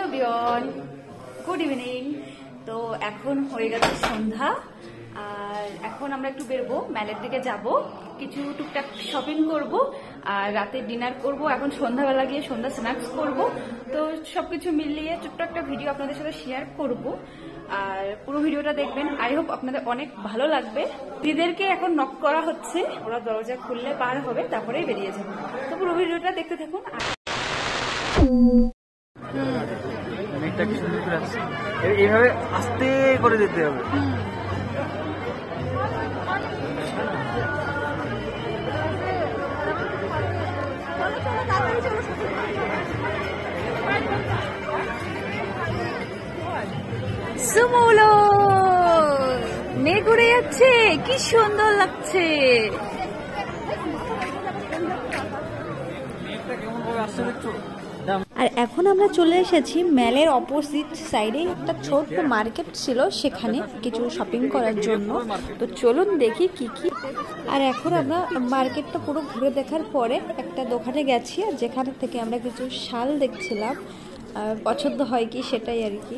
Everyone, good evening. তো এখন হয়ে গেছে সন্ধ্যা, আর এখন আমরা একটু বেরোবো, মেলের দিকে যাব, কিছু টুকটাক শপিং করব, আর রাতে ডিনার করব। এখন সন্ধ্যাবেলা গিয়ে সন্ধ্যা স্ন্যাক্স করব। তো সবকিছু মিলিয়ে ছোট্ট একটা ভিডিও আপনাদের সাথে শেয়ার করব, আর পুরো ভিডিওটা দেখবেন। আই হোপ আপনাদের অনেক ভালো লাগবে। দিদিদেরকে এখন নক করা হচ্ছে, ওরা দরজা খুললে বার হবে, তারপরেই বেরিয়ে যাবে। তো পুরো ভিডিওটা দেখতে থাকুন। এইভাবে আস্তে করে যেতে হবে। সুমুলো মেঘ উড়ে যাচ্ছে, কি সুন্দর লাগছে। আর এখন আমরা চলে এসেছি মেলের অপোজিট সাইডে একটা ছোট্ট মার্কেট ছিল, সেখানে কিছু শপিং করার জন্য। তো চলুন দেখি কি কি। আর এখন আমরা মার্কেটটা পুরো ঘুরে দেখার পরে একটা দোকানে গেছি, আর যেখান থেকে আমরা কিছু শাল দেখছিলাম, পছন্দ হয় কি সেটাই আর কি।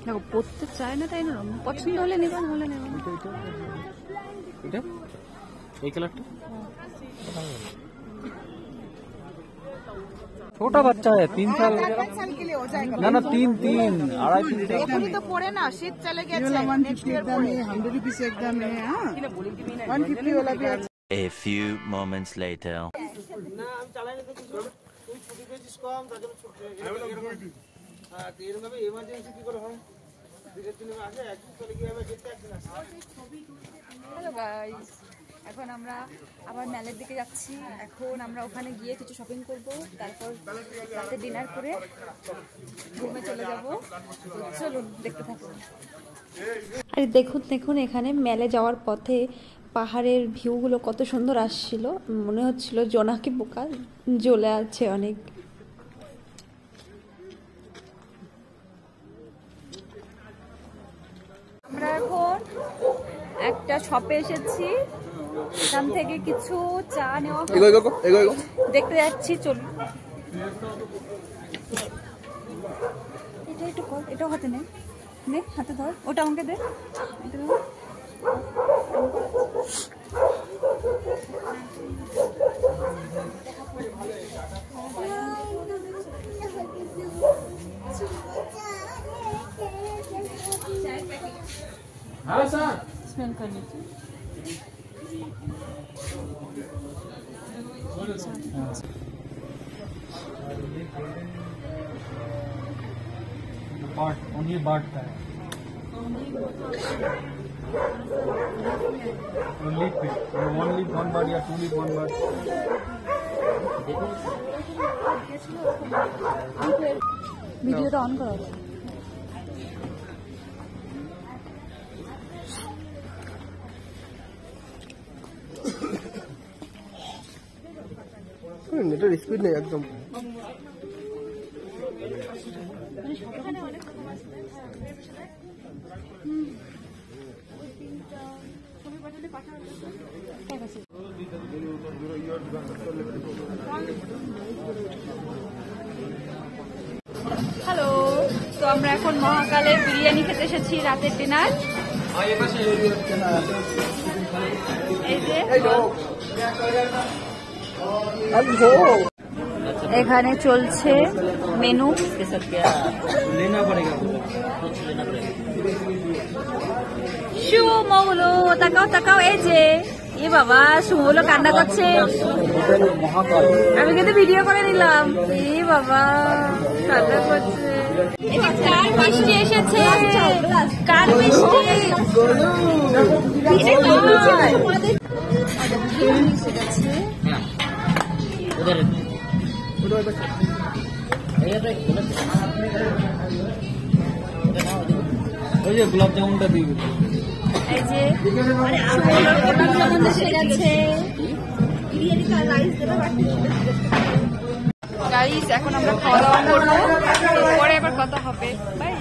দেখো পড়তে চায় না, তাই না? পছন্দ হলে নেবেন, হলে নেবেন। এই কালারটা छोटा बच्चा है, 3 साल के लिए हो जाएगा। ना 3 2.5 3 तो पड़े ना, शीत चले गए 150 एकदम है, 100 रुपीस एकदम है। हां 150 वाला भी है। A few moments later. না আমি চালাই না, তো তুই ছুটি পেয়েছিস কম, তার জন্য ছুটি হয়ে গেল। হ্যাঁ এরকম ভাবে এমার্জেন্সি কি করে হয়, দিনের দিনে আসে একদিন চলে গিয়ে আবার যেতে একদিন আসে। হ্যালো গাইস, এখন আমরা আবার মেলের দিকে যাচ্ছি। এখন আমরা ওখানে গিয়ে কিছু শপিং করব, তারপর রাতে ডিনার করে রুমে চলে যাব। চলুন দেখতে থাকুন। আর দেখুন দেখুন, এখানে মেলে যাওয়ার পথে পাহাড়ের ভিউগুলো কত সুন্দর আসছিল, মনে হচ্ছিল জোনাকি পোকা জ্বলে আছে অনেক। আমরা এখন একটা শপে এসেছি, এখান থেকে কিছু চা নেওয়া দেখতে যাচ্ছি। চলুন, এটা একটু কর, এটাও হাতে নে, নে হাতে ধর, ওটা আমাকে দে। हाँ सर स्मेल करने की बाट ओनली बाट का है, only fit, one leaf one बाट या 2 लीफ वन बाट। ভিডিওটা অন করা। নেটের স্পিড নেই একদম। হ্যালো, তো আমরা এখন মহাকালের বিরিয়ানি খেতে এসেছি, রাতের ডিনার। এই যে এখানে চলছে মেনু। সুমৌলো তাকাও তাকাও, এই যে এ বাবা, সুমৌলো কান্না করছে। আমি কিন্তু ভিডিও করে নিলাম। এ বাবা কান্না করছে। কার মিষ্টি এসেছে, কার মিষ্টি। गुलाब जामुनটা দিয়ে এই যে সুমৌলোর গোলাপ জামুন এসে গেছে। গাইস এখন আমরা খাওয়া দাওয়া করবো, পরে আবার কথা হবে। বাই।